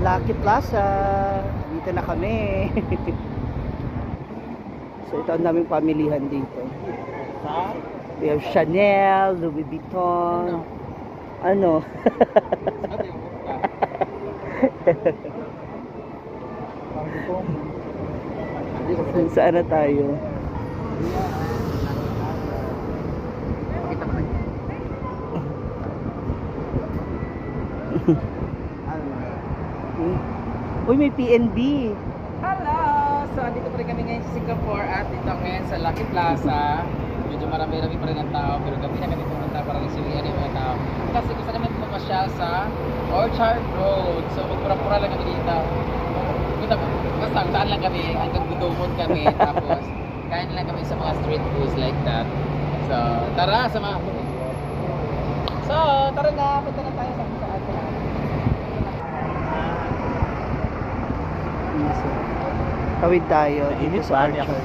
Lucky Plaza. Dito na kami. So ito ang daming pamilihan dito. We have Chanel, Louis Vuitton. Ano? Saan na tayo? Uy, may PNB. Hello! So, dito pa rin kami ngayon sa Singapore at dito ngayon sa Lucky Plaza. Medyo marami-rami pa rin ang tao pero gabi na kami pumunta para nagsiwian yung mga tao. Kasi gusto namin pumasyal sa Orchard Road. So, magpura-pura lang kami dito. Basta saan lang kami, hanggang Gudomon kami. Tapos, kain lang kami sa mga street foods like that. So, tara, sama ako. So, tara na, punta na tayo sa kung saan. Tawid tayo dito sa Orchard.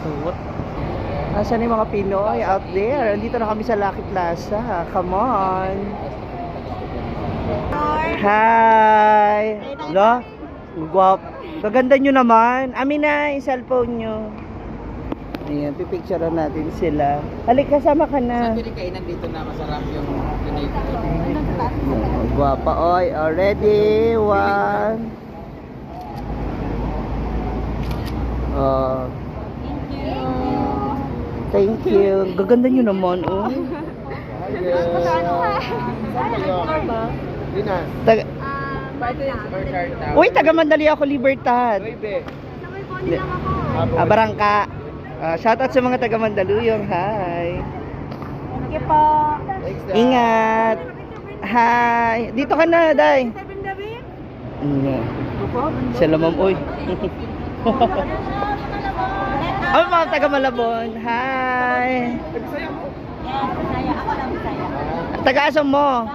Nasaan yung mga Pinoy out there? Andito na kami sa Lucky Plaza. Come on! Hi! Hello? Guwap. Kaganda nyo naman. Amin na yung cellphone nyo. Ayan, pipicturean natin sila. Halik, kasama ka na. Saan pwede kainan dito na masarap yung Pinoy food? Guwapa, oy. Already. One. Oh. Thank you. Gaganda nyo naman, oh. Taga Uy, taga Mandali ako, Libertad. Barangka. Shoutout sa mga taga Mandaluyong. Hi. Thank you po. Ingat. Hi. Dito ka na, Day. Sila, ma'am. Uy. Ay, mga taga Malabon. Hi. Bisaya. Ako lang Bisaya. Taga-asam mo?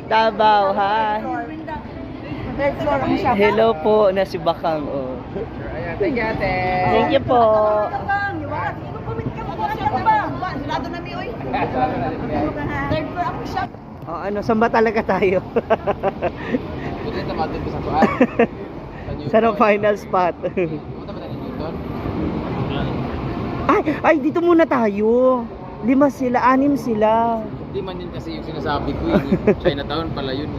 Davao. Hi. Third floor ang shop. Hello po, na si Bakang. Oh. Ayan, thank you ate. Thank you po. Third floor ang shop. Oh, ano, saan ba talaga tayo? Buti na tamatin ko sa kuan. Saan ang final spot? Punta ba tayo Newton? Ay, dito muna tayo. 5 sila, 6 sila. Hindi man yun kasi yung sinasabi ko yun. Chinatown pala yun.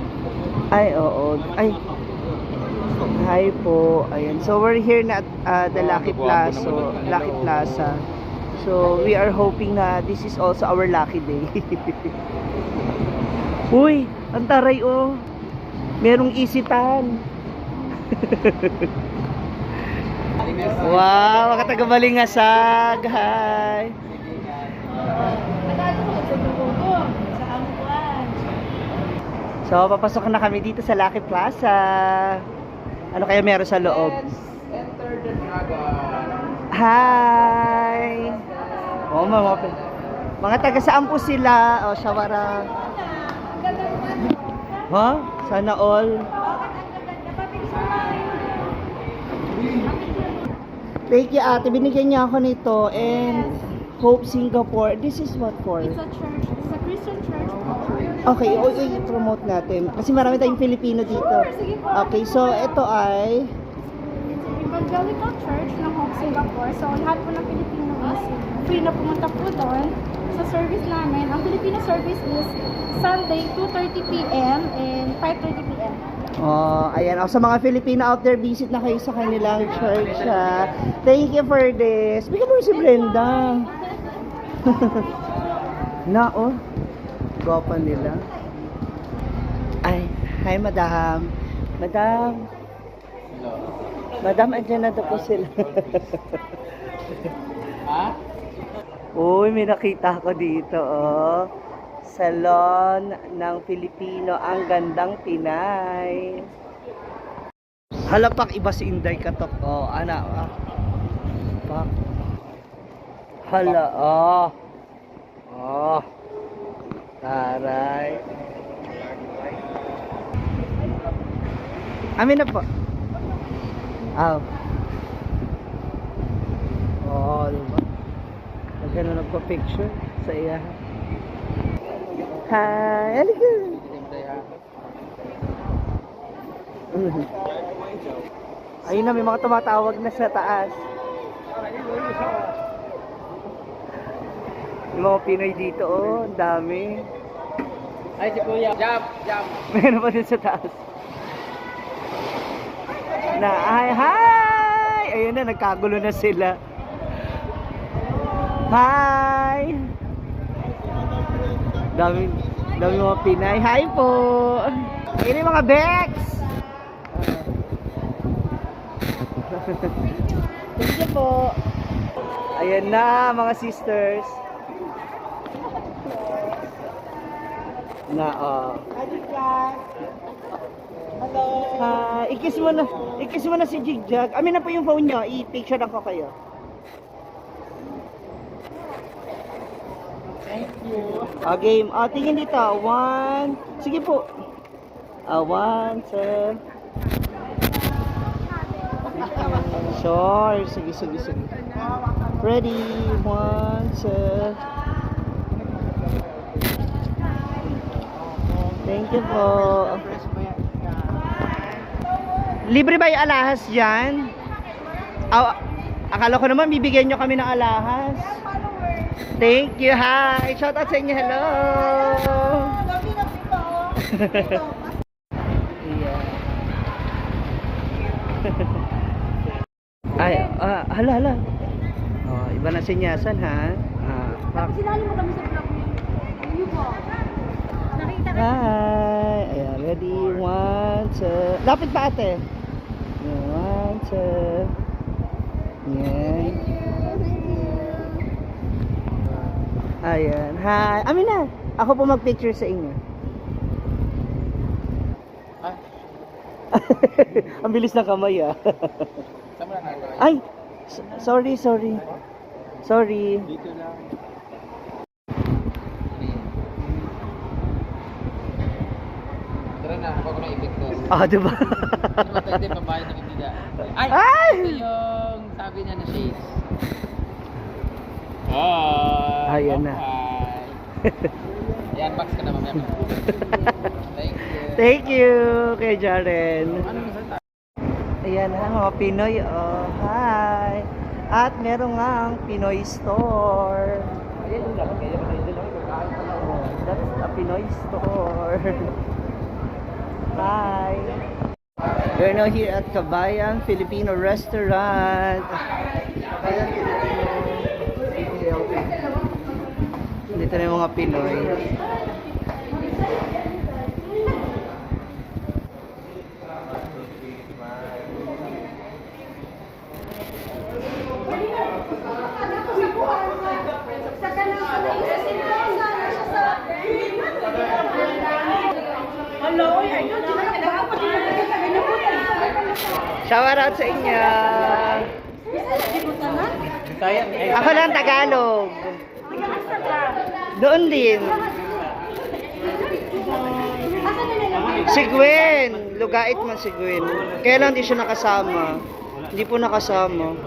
Ay, oo. Ay. Hi po. Ayan. So we're here na at the Lucky Plaza. So we are hoping na this is also our lucky day. Uy, ang taray oh. Merong isitan. Wow, mga taga Balingasag. Hi. So, papasok na kami dito sa Lucky Plaza. Ano kaya meron sa loob? Let's enter the dragon. Hi! Oh, mga taga saan po sila? Oh, Shawara. Ha? Sana all. Thank you, ate. Binigyan niya ako nito. And Hope Singapore. This is what for? It's a church. It's a Christian church. Okay, i-promote natin. Kasi marami tayong Filipino dito. Sige po. Okay, so ito ay... It's an evangelical church ng Hope Singapore. So lahat po ng Pilipino is free na pumunta po doon sa service namin. Ang Filipino service is Sunday 2:30 p.m. and 5:30 p.m. Oh, ayan. Sa mga Filipino out there, visit na kayo sa kanilang church. Thank you for this. Bigyan mo si Brenda. Na, oh. Gwapa nila. Ay, hi, madam. Madam. Madam, andyan na po sila. Ha? Uy, may nakita ko dito, oh. Salon ng Pilipino, ang gandang Pinay. Halapak, iba si Inday Katok. Oh, ana. Pak. Hala, oh. Oh. Taray. Amin na po. Aw. Oh, diba? Magkano nagpa-picture sa iya. Hi, halika. Ayun na, may mga tumatawag na sa taas. Yung mga Pinoy dito, oh, ang dami. Ay, si Kuya. Jump, jump. Meron pa din sa taas. Na, ay, hi! Ayun na, nagkagulo na sila. Hi! Dami mga Pinay. Hi po! Ayun yung mga Bex! Thank you po. Ayan na, mga sisters. Na, ikis mo na si Jigjag. Amin na po yung phone nyo. I-picture lang ko kayo. Thank you. Game. Tingin dito. 1. Sige po. 1, 2. Sure. Sige. Ready. 1, 2. Thank you po. Libre ba yung alahas dyan? Akala ko naman bibigyan nyo kami ng alahas. Thank you, hi! Shout out sa inyo, hello! Ay, hala. Oh, iba na sinyasan, ha? Tapos sinali mo kami sa vlog niyo. Ayun po. Nakita ka. Hi! Ayan, ready? 1, 2. Lapit pa ate. 1, 2. Ayan. Ayan. Hi! Amin na! Ako po mag-picture sa inyo. Ah, Ang bilis ng kamay, ah. saan mo na nagawa? Ay! Sorry. Dito lang. Tara na, ako na epekto. Diba? Hindi, pabayad ng hindi na. Ay! Ay! Ito yung sabi niya na shades. Ayan na. Yan, box ka na mamaya. Thank you. Thank you kay Jaren. Ano na sa Ayan ha, mga Pinoy. Oh, hi! At meron nga ang Pinoy store. Ayan, yung dapat kayo lang kakain pa na. Oh, that's a Pinoy store. Hi! We're now here at Kabayan Filipino Restaurant. Dito na yung mga Pinoy. Shout out sa inyo. Ako lang Tagalog. Doon din. Si Gwen. Lugait man si Gwen. Kaya lang di siya nakasama. Hindi po nakasama.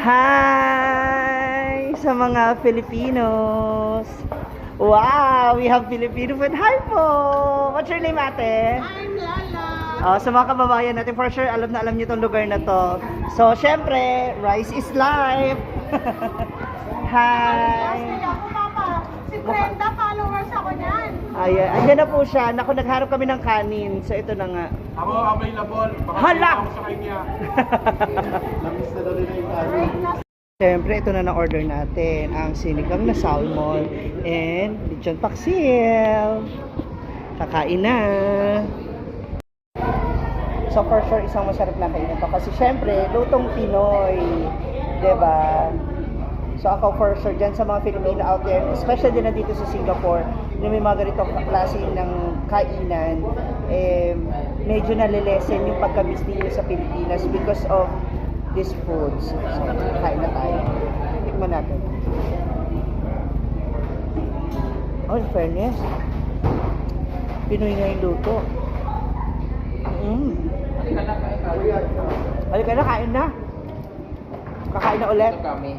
Hi sa mga Filipinos. Wow, we have Filipino food. Hi po. What's your name, ate? I'm Lala. Sa mga kababayan natin, for sure, alam na alam niyo tong lugar na to. So, syempre, rice is life. Hi. Si Brenda, followers ako niyan. Ayan, andyan na po siya. Naku, nagharap kami ng kanin. So, ito na nga. Ako available. Baka Hala! ako sa kanya. Namiss na daw nila yung kanin. Siyempre, ito na na-order natin. Ang sinigang na salmon and lechon paksil. Kakain na. So, for sure, isang masarap na kainin to. Kasi syempre, lutong Pinoy. Diba? So, ako for sure, dyan sa mga Filipino out there, especially din na dito sa Singapore, na may mga ganitong klase ng kainan, medyo nalilesen yung pagka-miss ninyo sa Pilipinas because of these foods. So, kain na tayo. Tikman natin. Oh, in fairness, Pinoy na yung luto. Halika na, kain na. Kakain na ulit. Ito kami.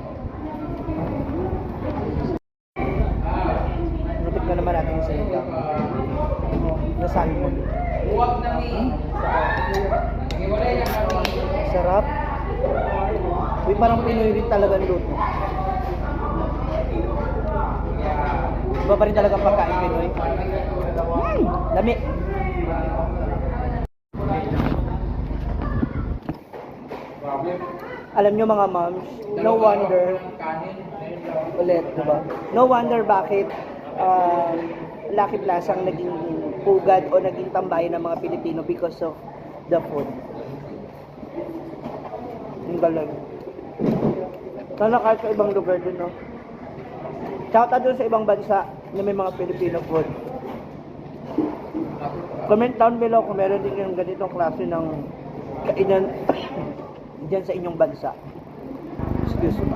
Rutik na naman natin yung sinigang. Na salmon. Huwag na mi. Naghiwalay na kami. Sarap. Uy, parang Pinoy rin talaga ang luto. Iba pa rin talaga ang pagkain Pinoy. Lami. Alam nyo mga moms, no wonder, ulit, diba? No wonder bakit Lucky Plaza ang naging pugad o naging tambayan ng mga Pilipino because of the food. Ang galing. Sana kahit sa ibang lugar din, no? Shout out doon sa ibang bansa na may mga Filipino food. Comment down below kung meron din yung ganitong klase ng kainan dyan sa inyong bansa. Excuse me.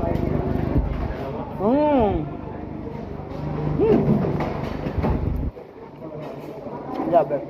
Love it.